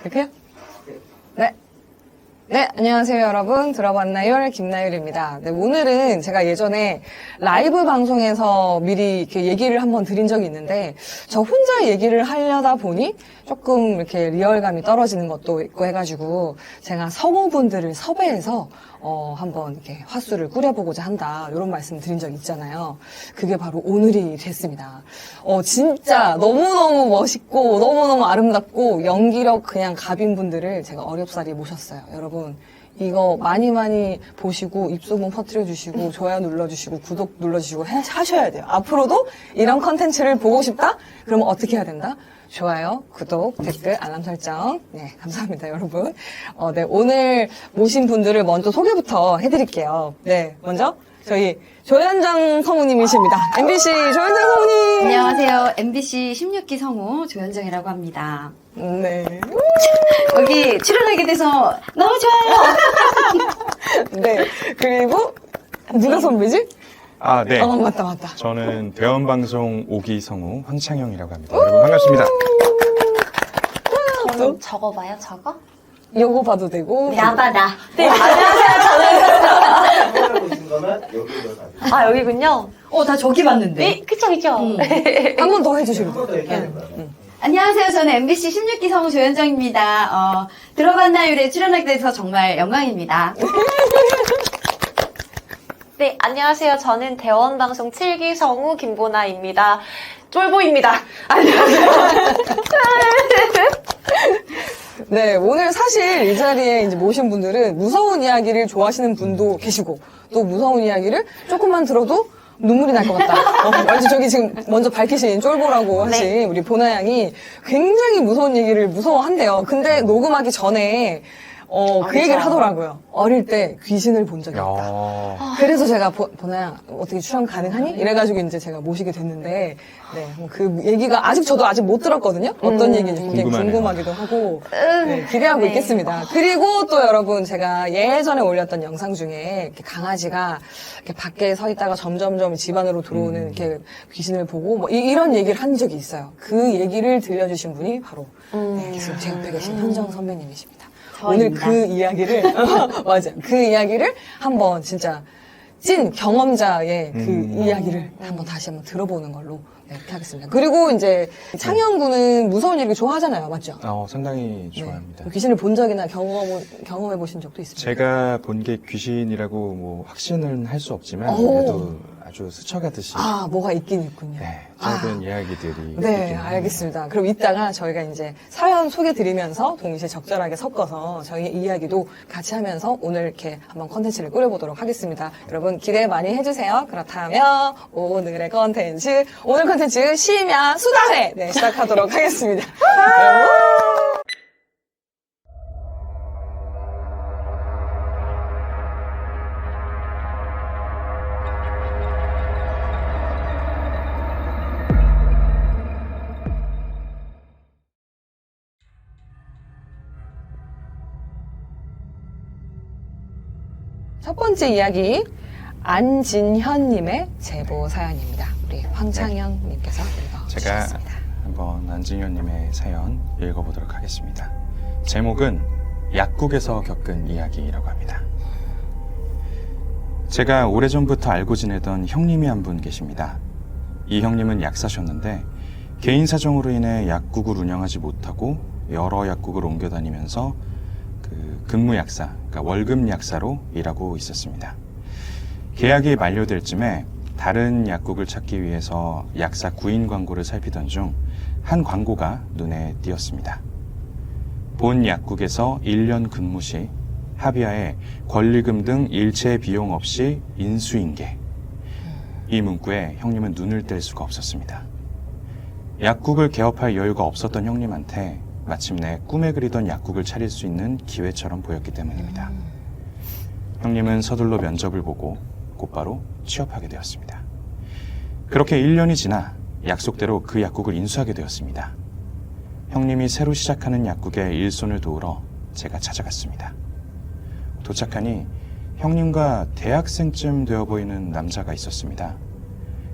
이렇게요? 네. 네, 안녕하세요, 여러분. 들어봤나요? 김나율입니다. 네, 오늘은 제가 예전에 라이브 방송에서 미리 이렇게 얘기를 한번 드린 적이 있는데, 저 혼자 얘기를 하려다 보니 조금 이렇게 리얼감이 떨어지는 것도 있고 해가지고, 제가 성우분들을 섭외해서, 한번 이렇게 화수를 꾸려보고자 한다. 이런 말씀 드린 적 있잖아요. 그게 바로 오늘이 됐습니다. 진짜 너무너무 멋있고, 너무너무 아름답고, 연기력 그냥 갑인 분들을 제가 어렵사리 모셨어요. 여러분, 이거 많이 보시고, 입소문 퍼뜨려주시고, 좋아요 눌러주시고, 구독 눌러주시고 하셔야 돼요. 앞으로도 이런 컨텐츠를 보고 싶다? 그러면 어떻게 해야 된다? 좋아요, 구독, 댓글, 알람 설정. 네, 감사합니다, 여러분. 네, 오늘 모신 분들을 먼저 소개부터 해드릴게요. 네, 먼저 저희 조현정 성우님이십니다. MBC 조현정 성우님. 안녕하세요. MBC 16기 성우 조현정이라고 합니다. 네. 여기 출연하게 돼서 너무 좋아요. 네, 그리고 누가 선배지? 아, 네. 맞다. 저는 대원방송 5기 성우 황창영이라고 합니다. 여러분 반갑습니다. 또 적어봐요, 저거? 요거 봐도 되고. 나바다. 네, 아, 여기군요. 나 저기 봤는데. 네, 그쵸. 한 번 더 해주시면 더 돼요. 얘기해야 될까요? 안녕하세요. 저는 MBC 16기 성우 조현정입니다. 들어봤나요에 출연하게 돼서 정말 영광입니다. 네, 안녕하세요. 저는 대원방송 7기 성우 김보나입니다. 쫄보입니다. 안녕하세요. 네, 오늘 사실 이 자리에 이제 모신 분들은 무서운 이야기를 좋아하시는 분도 계시고, 또 무서운 이야기를 조금만 들어도 눈물이 날 것 같다. 왠지 저기 지금 먼저 밝히신 쫄보라고 하신 우리 보나 양이 굉장히 무서운 얘기를 무서워한대요. 근데 녹음하기 전에 그 얘기를 하더라고요. 어릴 때 귀신을 본 적이 있다. 야, 그래서 제가 보나야 어떻게 출연 가능하니? 이래가지고 이제 제가 모시게 됐는데, 네, 그 얘기가 저도 아직 못 들었거든요. 어떤 얘기인지 굉장히 궁금하네요. 궁금하기도 하고, 네, 기대하고 네. 있겠습니다. 그리고 또 여러분 제가 예전에 올렸던 영상 중에 이렇게 강아지가 이렇게 밖에 서 있다가 점점점 집 안으로 들어오는 이렇게 귀신을 보고 뭐 이런 얘기를 한 적이 있어요. 그 얘기를 들려주신 분이 바로 네, 지금 제 옆에 계신 현정 선배님이십니다. 오늘 저입니다. 그 이야기를 맞아, 그 이야기를 한번 진짜 찐 경험자의 그 이야기를 다시 한번 들어보는 걸로 네, 이렇게 하겠습니다. 그리고 이제 창현 군은 무서운 얘기 좋아하잖아요, 맞죠? 상당히 좋아합니다. 네. 귀신을 본 적이나 경험해 보신 적도 있습니까? 제가 본 게 귀신이라고 뭐 확신은 할 수 없지만 오. 그래도 아주 스쳐가듯이 뭐가 있긴 있군요. 네, 작은 이야기들이 네, 있긴 알겠습니다. 그럼 이따가 저희가 이제 사연 소개 드리면서 동시에 적절하게 섞어서 저희의 이야기도 같이 하면서 오늘 이렇게 한번 컨텐츠를 꾸려보도록 하겠습니다. 여러분 기대 많이 해주세요. 그렇다면 오늘의 컨텐츠, 오늘 컨텐츠 심야 수다회 네, 시작하도록 하겠습니다. 여러분. 첫 번째 이야기, 안진현님의 제보 사연입니다. 우리 황창영님께서 제가 읽어주셨습니다. 한번 안진현님의 사연 읽어보도록 하겠습니다. 제목은 약국에서 겪은 이야기라고 합니다. 제가 오래전부터 알고 지내던 형님이 한 분 계십니다. 이 형님은 약사셨는데 개인 사정으로 인해 약국을 운영하지 못하고 여러 약국을 옮겨 다니면서 근무 약사, 그러니까 월급 약사로 일하고 있었습니다. 계약이 만료될 쯤에 다른 약국을 찾기 위해서 약사 구인 광고를 살피던 중 한 광고가 눈에 띄었습니다. 본 약국에서 1년 근무 시 합의하에 권리금 등 일체 비용 없이 인수인계. 이 문구에 형님은 눈을 뗄 수가 없었습니다. 약국을 개업할 여유가 없었던 형님한테 마침내 꿈에 그리던 약국을 차릴 수 있는 기회처럼 보였기 때문입니다. 형님은 서둘러 면접을 보고 곧바로 취업하게 되었습니다. 그렇게 1년이 지나 약속대로 그 약국을 인수하게 되었습니다. 형님이 새로 시작하는 약국에 일손을 도우러 제가 찾아갔습니다. 도착하니 형님과 대학생쯤 되어 보이는 남자가 있었습니다.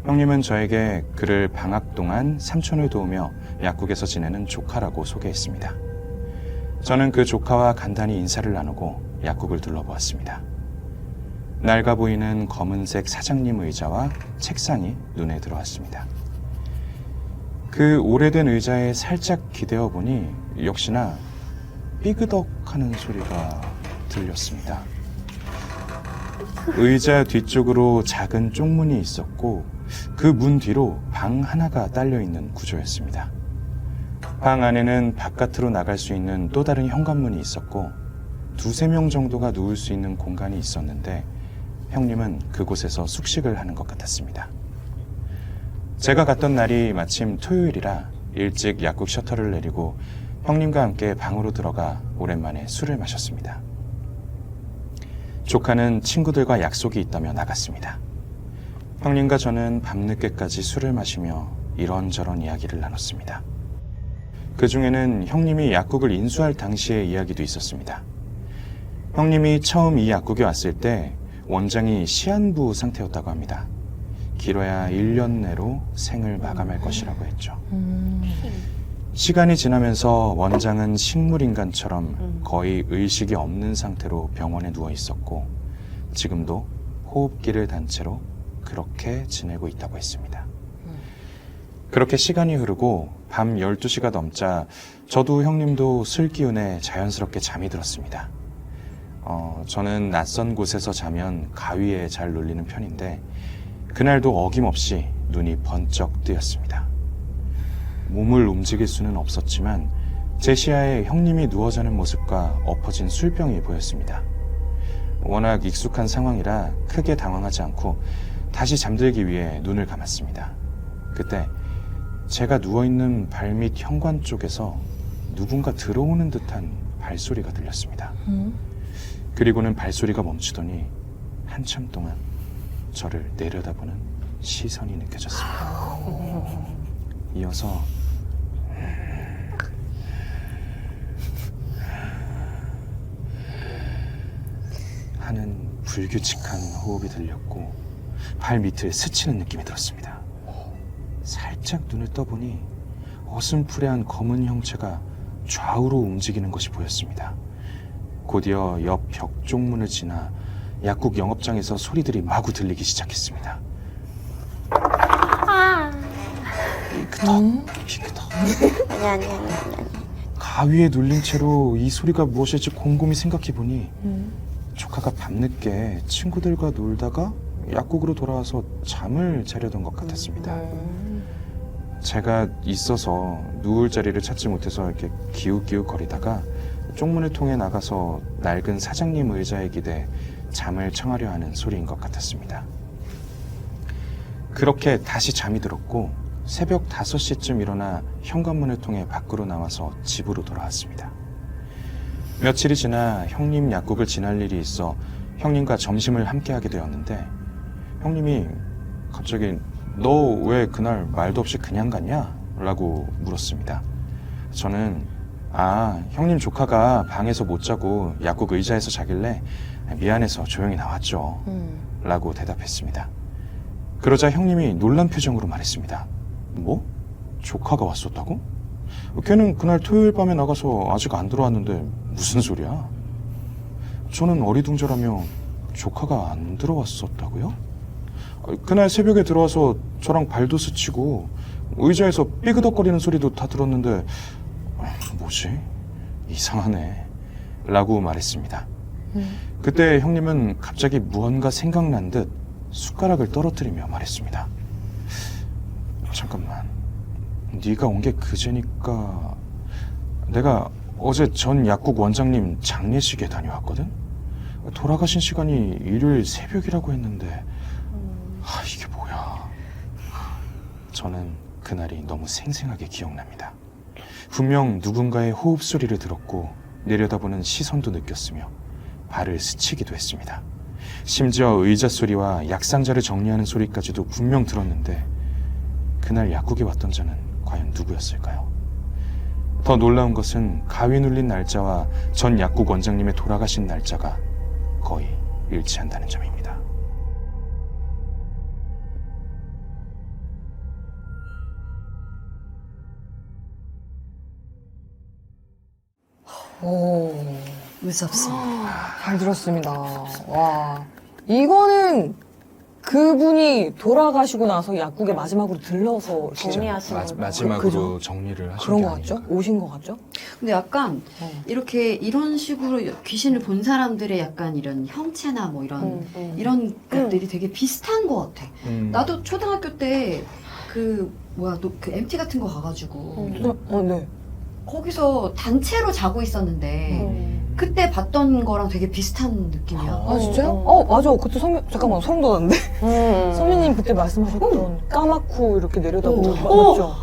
형님은 저에게 그를 방학 동안 삼촌을 도우며 약국에서 지내는 조카라고 소개했습니다. 저는 그 조카와 간단히 인사를 나누고 약국을 둘러보았습니다. 낡아 보이는 검은색 사장님 의자와 책상이 눈에 들어왔습니다. 그 오래된 의자에 살짝 기대어 보니 역시나 삐그덕 하는 소리가 들렸습니다. 의자 뒤쪽으로 작은 쪽문이 있었고 그 문 뒤로 방 하나가 딸려 있는 구조였습니다. 방 안에는 바깥으로 나갈 수 있는 또 다른 현관문이 있었고 두세 명 정도가 누울 수 있는 공간이 있었는데 형님은 그곳에서 숙식을 하는 것 같았습니다. 제가 갔던 날이 마침 토요일이라 일찍 약국 셔터를 내리고 형님과 함께 방으로 들어가 오랜만에 술을 마셨습니다. 조카는 친구들과 약속이 있다며 나갔습니다. 형님과 저는 밤늦게까지 술을 마시며 이런저런 이야기를 나눴습니다. 그 중에는 형님이 약국을 인수할 당시의 이야기도 있었습니다. 형님이 처음 이 약국에 왔을 때 원장이 시한부 상태였다고 합니다. 길어야 1년 내로 생을 마감할 것이라고 했죠. 시간이 지나면서 원장은 식물인간처럼 거의 의식이 없는 상태로 병원에 누워 있었고 지금도 호흡기를 단 채로 그렇게 지내고 있다고 했습니다. 그렇게 시간이 흐르고 밤 12시가 넘자 저도 형님도 술 기운에 자연스럽게 잠이 들었습니다. 저는 낯선 곳에서 자면 가위에 잘 눌리는 편인데 그날도 어김없이 눈이 번쩍 뜨였습니다. 몸을 움직일 수는 없었지만 제 시야에 형님이 누워 자는 모습과 엎어진 술병이 보였습니다. 워낙 익숙한 상황이라 크게 당황하지 않고 다시 잠들기 위해 눈을 감았습니다. 그때 제가 누워있는 발밑 현관 쪽에서 누군가 들어오는 듯한 발소리가 들렸습니다. 그리고는 발소리가 멈추더니 한참 동안 저를 내려다보는 시선이 느껴졌습니다. 이어서 하는 불규칙한 호흡이 들렸고 발 밑을 스치는 느낌이 들었습니다. 살짝 눈을 떠보니 어슴푸레한 검은 형체가 좌우로 움직이는 것이 보였습니다. 곧이어 옆 벽 쪽문을 지나 약국 영업장에서 소리들이 마구 들리기 시작했습니다. 삐그덕. 아니. 가위에 눌린 채로 이 소리가 무엇일지 곰곰이 생각해보니 조카가 밤늦게 친구들과 놀다가 약국으로 돌아와서 잠을 자려던 것 같았습니다. 제가 있어서 누울 자리를 찾지 못해서 이렇게 기웃기웃 거리다가 쪽문을 통해 나가서 낡은 사장님 의자에 기대 잠을 청하려 하는 소리인 것 같았습니다. 그렇게 다시 잠이 들었고 새벽 5시쯤 일어나 현관문을 통해 밖으로 나와서 집으로 돌아왔습니다. 며칠이 지나 형님 약국을 지날 일이 있어 형님과 점심을 함께 하게 되었는데 형님이 갑자기 너 왜 그날 말도 없이 그냥 갔냐? 라고 물었습니다. 저는 형님 조카가 방에서 못 자고 약국 의자에서 자길래 미안해서 조용히 나왔죠. 라고 대답했습니다. 그러자 형님이 놀란 표정으로 말했습니다. 뭐? 조카가 왔었다고? 걔는 그날 토요일 밤에 나가서 아직 안 들어왔는데 무슨 소리야? 저는 어리둥절하며 조카가 안 들어왔었다고요? 그날 새벽에 들어와서 저랑 발도 스치고 의자에서 삐그덕거리는 소리도 다 들었는데 뭐지? 이상하네 라고 말했습니다. 그때 형님은 갑자기 무언가 생각난 듯 숟가락을 떨어뜨리며 말했습니다. 잠깐만, 네가 온 게 그제니까 내가 어제 전 약국 원장님 장례식에 다녀왔거든? 돌아가신 시간이 일요일 새벽이라고 했는데 이게 뭐야. 저는 그날이 너무 생생하게 기억납니다. 분명 누군가의 호흡 소리를 들었고 내려다보는 시선도 느꼈으며 발을 스치기도 했습니다. 심지어 의자 소리와 약상자를 정리하는 소리까지도 분명 들었는데 그날 약국에 왔던 자는 과연 누구였을까요? 더 놀라운 것은 가위 눌린 날짜와 전 약국 원장님의 돌아가신 날짜가 거의 일치한다는 점입니다. 오, 무섭습니다. 잘 들었습니다. 와, 이거는 그분이 돌아가시고 나서 약국에 마지막으로 들러서 이렇게 정리하시는 거. 마지막으로 그죠? 정리를 하신 그런 게 거 같죠? 아닌가. 오신 거 같죠? 근데 약간 이렇게 이런 식으로 귀신을 본 사람들의 약간 이런 형체나 뭐 이런 것들이 되게 비슷한 것 같아. 나도 초등학교 때 그 MT 같은 거 가가지고 네. 거기서 단체로 자고 있었는데 그때 봤던 거랑 되게 비슷한 느낌이야. 아, 진짜요? 맞아. 그때 잠깐만, 소름 돋았는데. 선배님 그때 말씀하셨던 까맣고 이렇게 내려다보는 거 맞죠?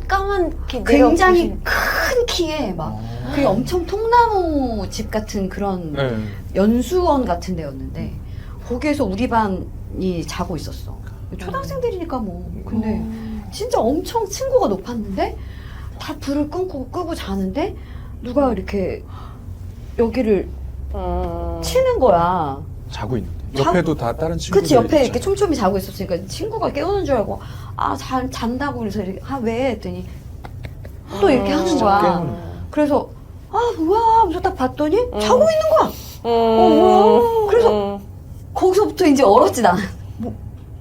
까만 이렇게 굉장히 내려보시는- 큰 키에 막 그게 엄청 통나무 집 같은 그런 네. 연수원 같은 데였는데 거기에서 우리 반이 자고 있었어. 초등학생들이니까 뭐. 근데 진짜 엄청 층고가 높았는데 다 불을 끄고 자는데 누가 이렇게 여기를 치는 거야. 자고 있는데 옆에도 다 다른 친구들 그치, 옆에 이렇게 있잖아요. 촘촘히 자고 있었으니까 친구가 깨우는 줄 알고 잔다고 그래서 이렇게 왜? 했더니 또 이렇게 하는 진짜 거야. 깨우는 그래서 뭐야 하면서 딱 봤더니 자고 있는 거야. 뭐야. 그래서 거기서부터 이제 얼었지 나는.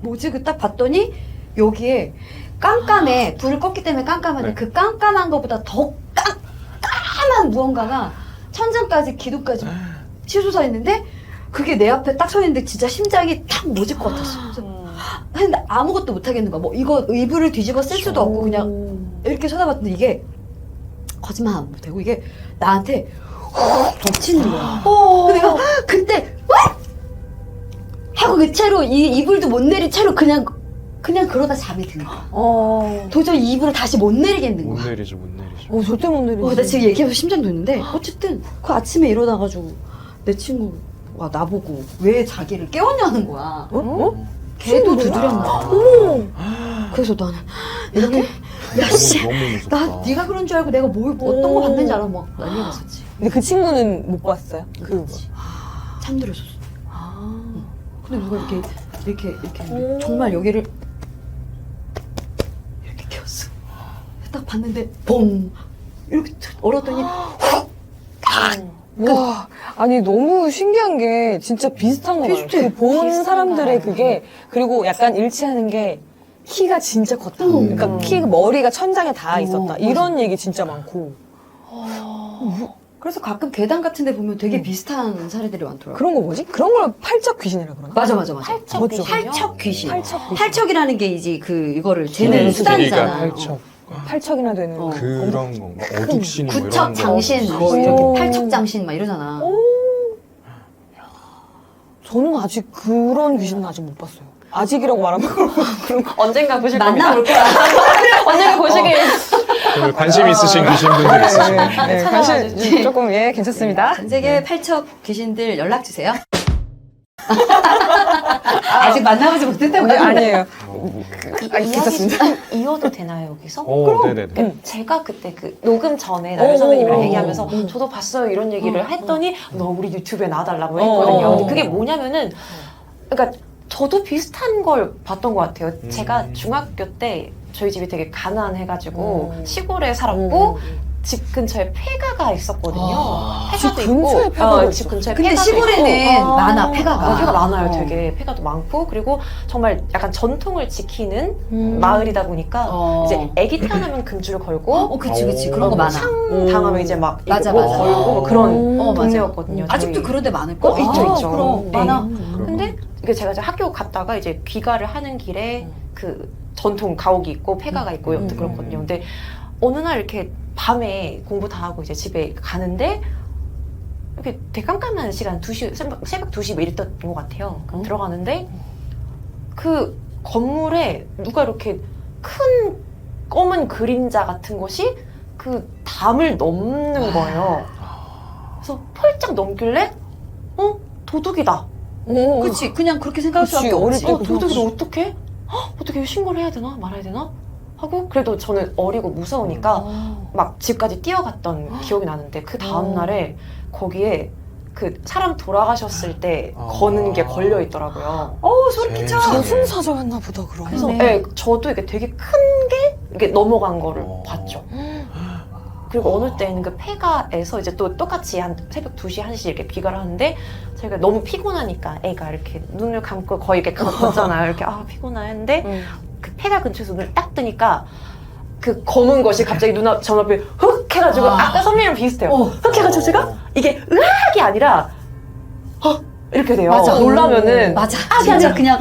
뭐지? 그 딱 봤더니 여기에 깜깜해. 불을 껐기 때문에 깜깜한데 네. 그 깜깜한 것보다 더 깜깜한 무언가가 천장까지 기도까지 치솟아 있는데 그게 내 앞에 딱 서 있는데 진짜 심장이 탁 멎을 것 같았어. 그래서 근데 아무것도 못 하겠는 거야. 뭐 이거 이불을 뒤집어 쓸 수도 없고 그냥 이렇게 쳐다봤는데 이게 거짓말 안 되고 이게 나한테 덮치는 거야. 근데 내가 그때 하고 그 채로 이불도 못 내린 채로 그냥 그러다 잠이 드는 거야. 도저히 이불을 다시 못 내리겠는 못 거야. 내리죠, 못 내리죠. 절대 못 내리지. 나 지금 얘기하면서 심장도 있는데 어쨌든 그 아침에 일어나가지고 내 친구가 나보고 왜 자기를 깨웠냐는 거야. 걔도 두드렸나. 그래서 나는 이렇게 야씨 너무 무섭다. 나 네가 그런 줄 알고 내가 어떤 거 봤는지 알아 막 난리가 났었지. 근데 그 친구는 못 봤어요? 잠들었었어. 근데 누가 이렇게 했는데 정말 여기를 이렇게 켰어. 딱 봤는데 봉 이렇게 얼었더니 와, 아니 너무 신기한 게 진짜 비슷한 거 같아요. 비슷해. 그 본 비슷한 사람들의 거. 그게 그리고 약간 일치하는 게 키가 진짜 컸다. 그러니까 머리가 천장에 닿아 있었다. 이런 얘기 진짜 많고. 그래서 가끔 괴담 같은 데 보면 되게 비슷한 사례들이 많더라고. 그런 거 뭐지? 그런 걸 팔적 귀신이라 그러나? 맞아. 팔척 맞죠. 귀신이요? 팔척 귀신. 팔척 귀신. 팔척이라는 게 이제 이거를 재는 길이가 수단이잖아. 팔척. 팔척이나 되는 거. 그런 건가? 어둑신이 뭐 이런 구척 거. 장신, 뭐 오. 이렇게 팔척 장신 막 이러잖아. 저는 아직 그런 귀신은 아직 못 봤어요. 아직이라고 말하면 그런 거. 언젠가 보실 겁니다. 만나볼 거야. 언젠가 보시길. 그 관심 있으신 귀신분들 있으시면 네, 관심 조금 괜찮습니다. 전 세계 팔척 귀신들 연락 주세요. 아직 만나보지 못했다고. 네, 아니에요. 이야기 좀 이어도 되나요, 여기서? 오, 네네네. 제가 그때 그 녹음 전에 나연 선배님이랑 오. 얘기하면서 저도 봤어요 이런 얘기를 했더니 너 우리 유튜브에 나와달라고 했거든요. 근데 그게 뭐냐면은 그러니까 저도 비슷한 걸 봤던 것 같아요. 제가 중학교 때 저희 집이 되게 가난해가지고 시골에 살았고 집 근처에 폐가가 있었거든요. 폐가도 집 근처에 폐가가 집 근처에 근데 폐가도 시골에는 있고. 많아, 폐가가. 폐가 많아요, 어. 되게. 폐가도 많고. 그리고 정말 약간 전통을 지키는 마을이다 보니까 이제 애기 태어나면 금줄 걸고 그치. 그런 거 많아. 상 당하면 이제 막 이거 맞아, 뭐 맞아. 걸고 뭐 그런 맞아. 동네였거든요. 아직도 저희. 그런 데 많을걸? 있죠. 그럼 네. 많아. 근데 이게 제가 이제 학교 갔다가 이제 귀가를 하는 길에 그 전통 가옥이 있고 폐가가 있고 여튼 그렇거든요. 근데 어느 날 이렇게 밤에 공부 다 하고 이제 집에 가는데 이렇게 되게 깜깜한 시간 2시 새벽 2시 뭐 이랬던 것 같아요. 들어가는데 그 건물에 누가 이렇게 큰 검은 그림자 같은 것이 그 담을 넘는 거예요. 그래서 펄쩍 넘길래 도둑이다. 그치. 그냥 그렇게 생각할 그치, 수밖에 어릴 없지. 때 도둑이다 어떡해? 어떻게 신고를 해야 되나 말아야 되나? 하고 그래도 저는 어리고 무서우니까 막 집까지 뛰어갔던 기억이 나는데 그 다음날에 거기에 그 사람 돌아가셨을 때 거는 게 걸려 있더라고요. 소름 끼쳐. 저승사자였나 보다, 그럼. 그래서 네. 네, 저도 이게 되게 큰 게 이게 넘어간 거를 봤죠. 그리고 어느 때는 그 폐가에서 이제 또 똑같이 한 새벽 2시, 1시 이렇게 귀가를 하는데 저희가 너무 피곤하니까 애가 이렇게 눈을 감고 거의 이렇게 걷잖아요. 이렇게 피곤하는데 그 폐가 근처에서 눈을 딱 뜨니까 그 검은 것이 갑자기 전 앞에 흑 해가지고 아까 선배랑 비슷해요. 흑 해가지고 제가 이게 으악이 아니라 이렇게 돼요. 맞아. 놀라면은 맞아. 진짜 그냥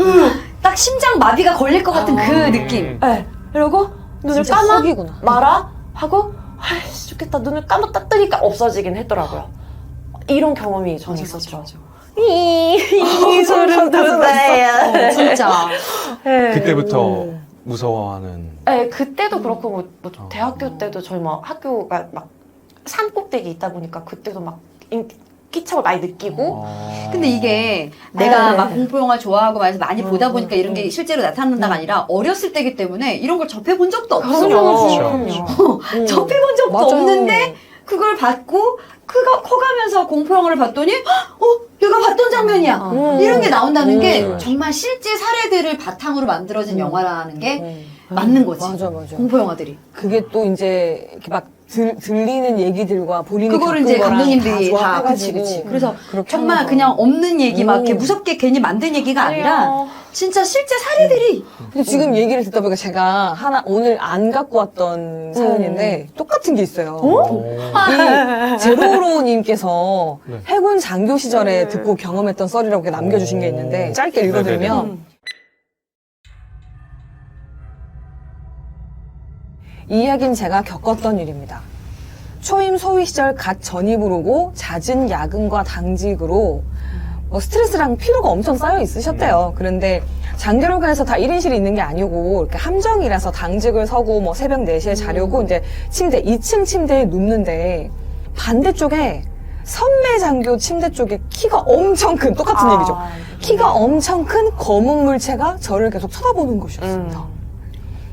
딱 심장 마비가 걸릴 것 같은 그 느낌. 네. 이러고 눈을 진짜 감아 흑이구나. 말아 하고 아이씨 좋겠다 눈을 감았다 뜨니까 없어지긴 했더라고요. 이런 경험이 저는 있었죠. 이 소름 돋아요. 진짜. 그때부터 무서워하는. 네, 그때도 그렇고 뭐 대학교 때도 저희 막 학교가 막 산 꼭대기 있다 보니까 그때도 막 끼착을 많이 느끼고. 근데 이게 내가 네. 막 공포영화 좋아하고 많이 보다 보니까 이런 게 실제로 나타난다가 아니라 어렸을 때기 때문에 이런 걸 접해본 적도 없어. 그럼요. 접해본 적도 맞아요. 없는데 그걸 받고 커가면서 공포영화를 봤더니 내가 봤던 장면이야. 이런 게 나온다는 게 정말 실제 사례들을 바탕으로 만들어진 영화라는 게 맞는 거지. 맞아. 공포영화들이. 그게 또 이제 이렇게 막 들리는 얘기들과 본인이 그거를 겪은 이제 거랑 감독님들이 다 다 그치. 조합해가지고 그래서 그렇게 정말 하는 그냥 없는 얘기 막 이렇게 음. 무섭게 괜히 만든 얘기가 아니라 진짜 실제 사례들이 근데 지금 얘기를 듣다 보니까 제가 오늘 안 갖고 왔던 사연인데 똑같은 게 있어요. 이 제로로님께서 네. 해군 장교 시절에 듣고 경험했던 썰이라고 이렇게 남겨주신 게 있는데 짧게 읽어드리면 이 이야기는 제가 겪었던 일입니다. 초임 소위 시절 갓 전입을 오고 잦은 야근과 당직으로 스트레스랑 피로가 엄청 쌓여 있으셨대요. 그런데 장교로가에서 다 1인실이 있는 게 아니고 이렇게 함정이라서 당직을 서고 뭐 새벽 4시에 자려고 이제 2층 침대에 눕는데 반대쪽에 선배 장교 침대 쪽에 키가 엄청 큰 똑같은 얘기죠. 키가 엄청 큰 검은 물체가 저를 계속 쳐다보는 것이었습니다.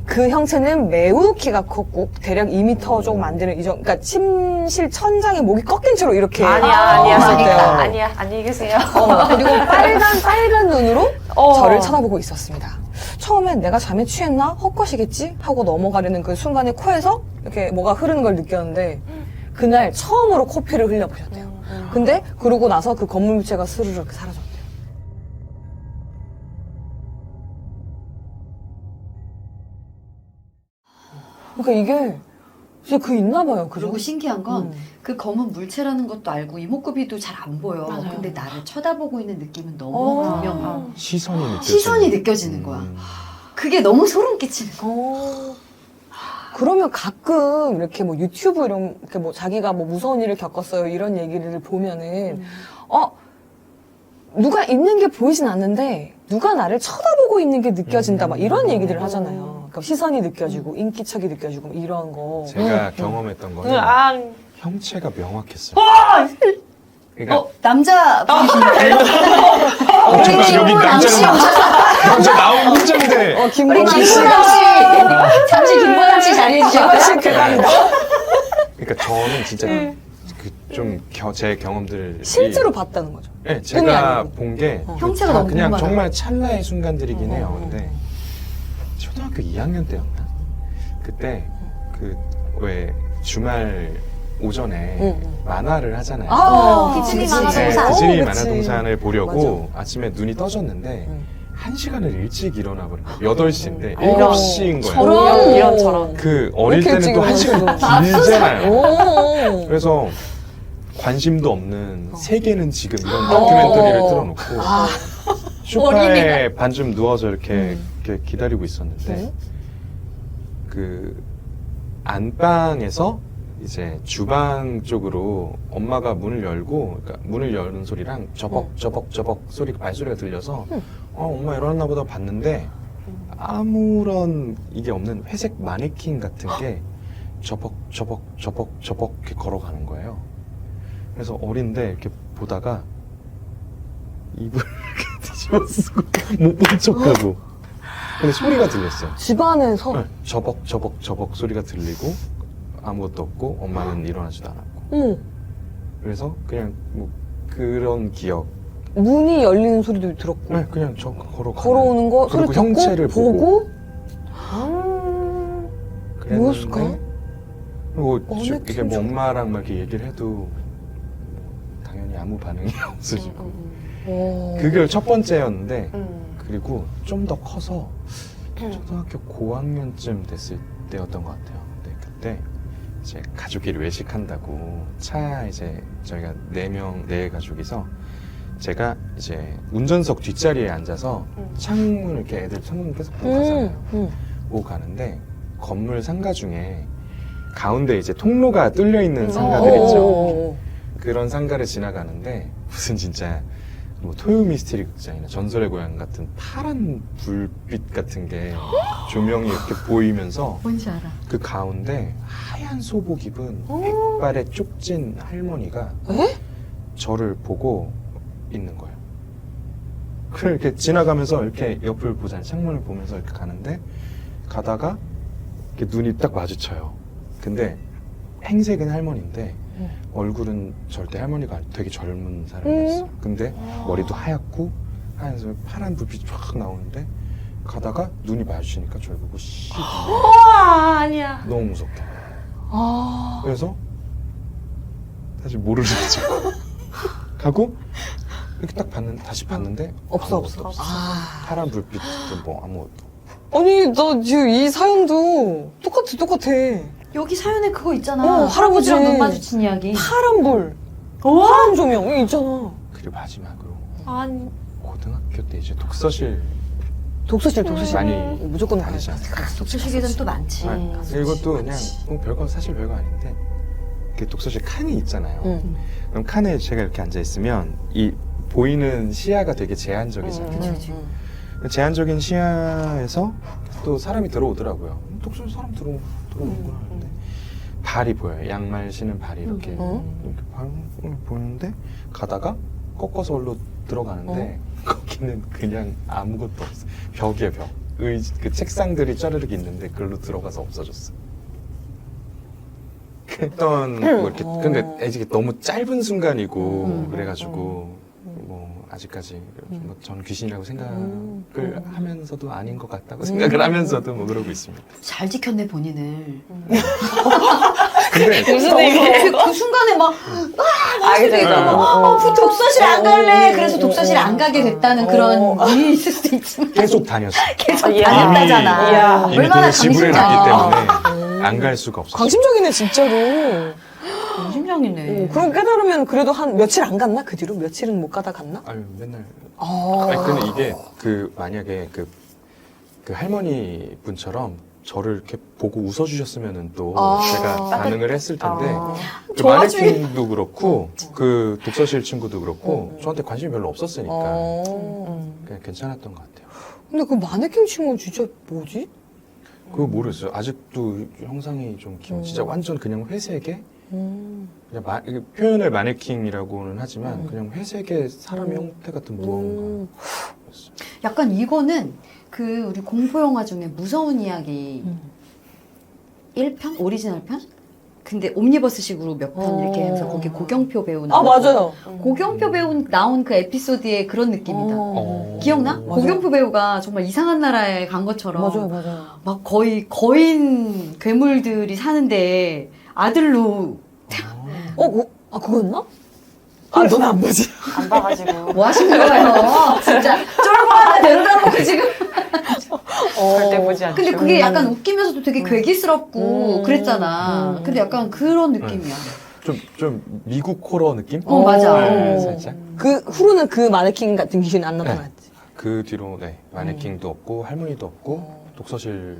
그 형체는 매우 키가 컸고 대략 2m 조금 안 되는 그러니까 침실 천장에 목이 꺾인 채로 이렇게 있었대요. 아니야 안녕히 계세요. 그리고 빨간 눈으로 저를 쳐다보고 있었습니다. 처음엔 내가 잠에 취했나? 헛것이겠지? 하고 넘어가려는 그 순간에 코에서 이렇게 뭐가 흐르는 걸 느꼈는데 그날 처음으로 코피를 흘려보셨대요. 근데 그러고 나서 그 건물물체가 스르르 이렇게 사라졌대요. 그러니까 이게 진짜 있나 봐요. 그죠? 그리고 신기한 건 그 검은 물체라는 것도 알고 이목구비도 잘 안 보여. 맞아요. 근데 나를 쳐다보고 있는 느낌은 너무 분명해. 시선이 느껴지는. 시선이 느껴지는 거야. 그게 너무 소름 끼치는 거야. 그러면 가끔 이렇게 뭐 유튜브 이렇게 뭐 자기가 뭐 무서운 일을 겪었어요 이런 얘기를 보면은 누가 있는 게 보이진 않는데 누가 나를 쳐다보고 있는 게 느껴진다 막 이런 얘기들을 하잖아요. 그러니까 시선이 느껴지고 인기척이 느껴지고 이런 거. 제가 경험했던 거는 형체가 명확했어요. 그러니까 남자 분이신가요? 잠깐 여기 남자 나온 혼자인데. 김보남 김보남 씨. 잠시 김보남 씨 자리해 주셔서 그러니까 저는 진짜 제 경험들이 실제로 봤다는 거죠. 네, 꿈이 제가 아니고. 본 게 형체가 너무 그냥 궁금하다. 정말 찰나의 순간들이긴 해요. 근데 초등학교 2학년 때였나? 그때 왜 주말 오전에 만화를 하잖아요. 디즈니 그치. 만화동산. 네, 디즈니 그치. 만화동산을 보려고 아침에 눈이 떠졌는데 1시간을 일찍 일어나 버린 거예요. 8시인데 7시인 거예요. 이런저런. 그 어릴 이렇게 때는 또 일찍 1시간 길잖아요. 오. 그래서 관심도 없는 세계는 지금 이런 다큐멘터리를 틀어놓고 소파에 반쯤 누워서 이렇게 기다리고 있었는데 그 안방에서 이제 주방 쪽으로 엄마가 문을 열고 그러니까 문을 여는 소리랑 저벅 소리가 발소리가 들려서 엄마 일어났나 보다 봤는데 아무런 이게 없는 회색 마네킹 같은 게 저벅 이렇게 걸어가는 거예요. 그래서 어린데 이렇게 보다가 입을 이렇게 뒤집어 쓰고 못 본 척하고 근데 소리가 들렸어요. 집안에서 네, 저벅 소리가 들리고 아무것도 없고 엄마는 일어나지도 않았고 그래서 그냥 뭐 그런 기억 문이 열리는 소리도 들었고 네, 그냥 걸어오는 거 소리 그리고 듣고 형체를 보고 그랬는데 뭐였을까? 그리고 어느 이게 뭐 엄마랑 막 이렇게 얘기를 해도 당연히 아무 반응이 없으시고 그게 첫 번째였는데 그리고 좀 더 커서 초등학교 고학년쯤 됐을 때였던 것 같아요. 근데 그때 이제 가족끼리 외식한다고 차 이제 저희가 네 가족이서 제가 이제 운전석 뒷자리에 앉아서 창문을 이렇게 애들 창문 계속 보고 가잖아요. 보고 가는데 건물 상가 중에 가운데 이제 통로가 뚫려 있는 상가들 있죠. 그런 상가를 지나가는데 무슨 진짜 뭐 토요 미스테리 극장이나 전설의 고향 같은 파란 불빛 같은 게 조명이 이렇게 보이면서 뭔지 알아. 그 가운데 하얀 소복 입은 백발에 쪽진 할머니가 저를 보고 있는 거예요. 그걸 이렇게 지나가면서 이렇게 옆을 보잖아요. 창문을 보면서 이렇게 가는데 가다가 이렇게 눈이 딱 마주쳐요. 근데 행색은 할머니인데 얼굴은 절대 할머니가 아니고 되게 젊은 사람이었어요. 근데 머리도 하얗고 하얀 파란 불빛이 쫙 나오는데 가다가 눈이 마주치니까 저를 보고 씨 아니야. 너무 무섭게. 그래서 사실 모르는 척 가고 이렇게 딱 다시 봤는데 없어. 아무것도 파란 불빛도 뭐 아무것도. 아니, 나 지금 이 사연도 똑같아. 여기 사연에 그거 있잖아. 할아버지. 할아버지랑 눈 마주친 이야기. 파란 불, 파란 조명, 이거 있잖아. 그리고 마지막으로 아니. 고등학교 때 이제 독서실 독서실. 많이 무조건 다니지 가야지. 않아요? 독서실에는 또 많지. 이것도 그냥 뭐 별거 사실 별거 아닌데 그 독서실 칸이 있잖아요. 응. 그럼 칸에 제가 이렇게 앉아 있으면 이 보이는 시야가 되게 제한적이잖아요. 제한적인 시야에서 또 사람이 들어오더라고요. 독서실 사람 들어오는구나 하는데 발이 보여요. 양말 신은 발이 이렇게 이렇게 발이 보이는데 가다가 꺾어서 얼로 들어가는데 거기는 그냥 아무것도 없어. 벽이에요, 벽. 그 책상들이 짜르륵 있는데 그걸로 들어가서 없어졌어. 그랬던 뭐 이렇게 근데 이게 너무 짧은 순간이고 그래가지고 뭐 아직까지 뭐 전 귀신이라고 생각을 하면서도 아닌 것 같다고 생각을 하면서도 뭐 그러고 있습니다. 잘 지켰네 본인을. 근데 그 순간에 막 독서실 안 갈래. 그래서 독서실 안 가게 됐다는 그런 일이 있을 수도 있지만 계속 다녔어요. 계속 이야. 다녔다잖아. 이미 얼마나 돈을 지불해놨기 강심장이야. 때문에 안 갈 수가 없었어요. 강심장이네, 진짜로. 강심장이네. 그럼 깨달으면 그래도 한 며칠 안 갔나? 그 뒤로? 며칠은 못 가다 갔나? 아유 맨날. 아니 근데 이게 그 만약에 그 할머니 분처럼 저를 이렇게 보고 웃어주셨으면은 또 제가 반응을 했을 텐데 그 마네킹도 그렇고 그 독서실 친구도 그렇고 저한테 관심이 별로 없었으니까 그냥 괜찮았던 것 같아요. 근데 그 마네킹 친구는 진짜 뭐지? 그거 모르겠어요. 아직도 형상이 좀 진짜 완전 그냥 회색에 그냥 이게 표현을 마네킹이라고는 하지만 그냥 회색의 사람 형태 같은 무언가. 약간 이거는 그 우리 공포 영화 중에 무서운 이야기 1편? 오리지널 편? 근데 옴니버스식으로 몇 편 이렇게 해서 거기 고경표 배우 나오고 맞아요. 고경표 배우 나온 그 에피소드의 그런 느낌이다. 기억나? 맞아요. 고경표 배우가 정말 이상한 나라에 간 것처럼 맞아요. 막 거의 거인 괴물들이 사는데 아들로 그거였나? 너는 안 보지? 안 봐가지고. 뭐 하시는 거예요? 진짜 쫄보 하나 데려다 놓고 지금. 절대 보지 않죠. 근데 그게 약간 웃기면서도 되게 괴기스럽고 그랬잖아. 근데 약간 그런 느낌이야. 좀 미국 호러 느낌? 맞아. 네, 살짝. 그 후로는 그 마네킹 같은 귀신 안 나타났지. 그 뒤로 마네킹도 없고 할머니도 없고 독서실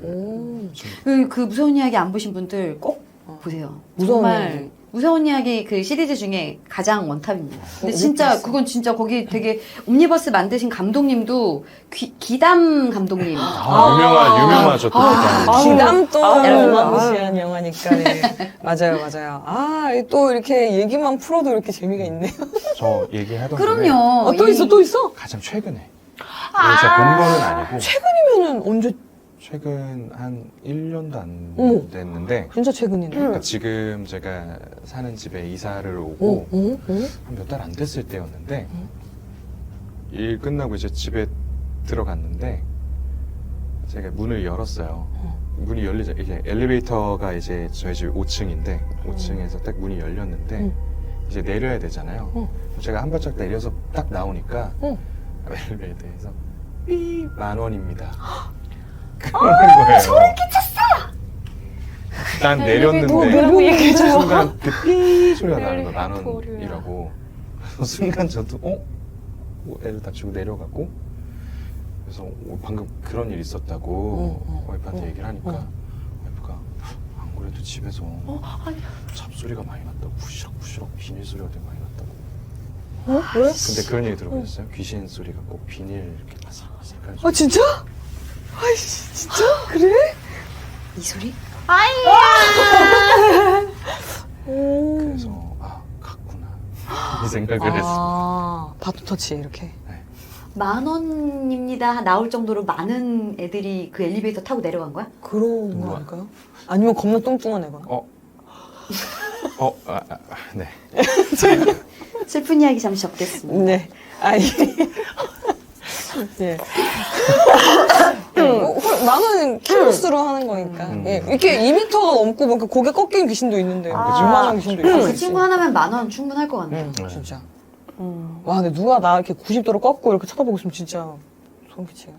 그 무서운 이야기 안 보신 분들 꼭 보세요. 무서운 정말 이야기. 무서운 이야기 그 시리즈 중에 가장 원탑입니다. 근데 진짜 그건 진짜 거기 되게 옴니버스 만드신 감독님도 기담 감독님. 유명하죠. 또 기담 또 여러분. 무시한 영화니까. 네. 맞아요. 또 이렇게 얘기만 풀어도 이렇게 재미가 있네요. 저 얘기하던 김에 그럼요. 또 있어? 가장 최근에 제가 본 거는 아니고 최근이면은 언제? 최근 한 1년도 안 어머. 됐는데 진짜 최근이네. 그러니까 지금 제가 사는 집에 이사를 오고 한 몇 달 안 됐을 때였는데 일 끝나고 이제 집에 들어갔는데 제가 문을 열었어요. 문이 열리자 이게 엘리베이터가 이제 저희 집 5층인데 5층에서 딱 문이 열렸는데 이제 내려야 되잖아요. 제가 한 발짝 내려서 딱 나오니까 엘리베이터에서 삐 10,000원입니다. 그러는 거예요. 소름 끼쳤어. 난 내렸는데 뭐라고 얘기해줘요? 순간 그삐 소리가 나는 거야. 엘리베이터를. 10,000원이라고. 그래서 순간 저도 뭐 애를 닥치고 내려가고 그래서 방금 그런 일 있었다고 와이프한테 얘기를 하니까 와이프가 안 그래도 집에서 아니야. 잡소리가 많이 났다고 부시럭부시럭 비닐 소리가 되게 많이 났다고. 왜? 근데 그런 얘기 들어보셨어요? 귀신 소리가 꼭 비닐 이렇게 바삭바삭한 아 진짜? 아이씨 진짜? 그래? 이 소리? 그래서 갔구나 이 생각을 했어요. 아 바톤 터치 이렇게. 10,000원입니다. 나올 정도로 많은 애들이 그 엘리베이터 타고 내려간 거야? 그런 거 우와. 아닐까요? 아니면 겁나 뚱뚱한 애거나. 네. 슬픈 이야기 잠시 접겠습니다. 네. 아이. 예. 10,000원 키로수로 하는 거니까. 예. 이렇게 2m가 넘고 뭐 고개 꺾인 귀신도 있는데. 이만한 귀신도 있고. 그 친구 하나면 10,000원 충분할 것 같네. 진짜. 와, 근데 누가 나 이렇게 90도로 꺾고 이렇게 쳐다보고 있으면 진짜 소름 끼치겠네.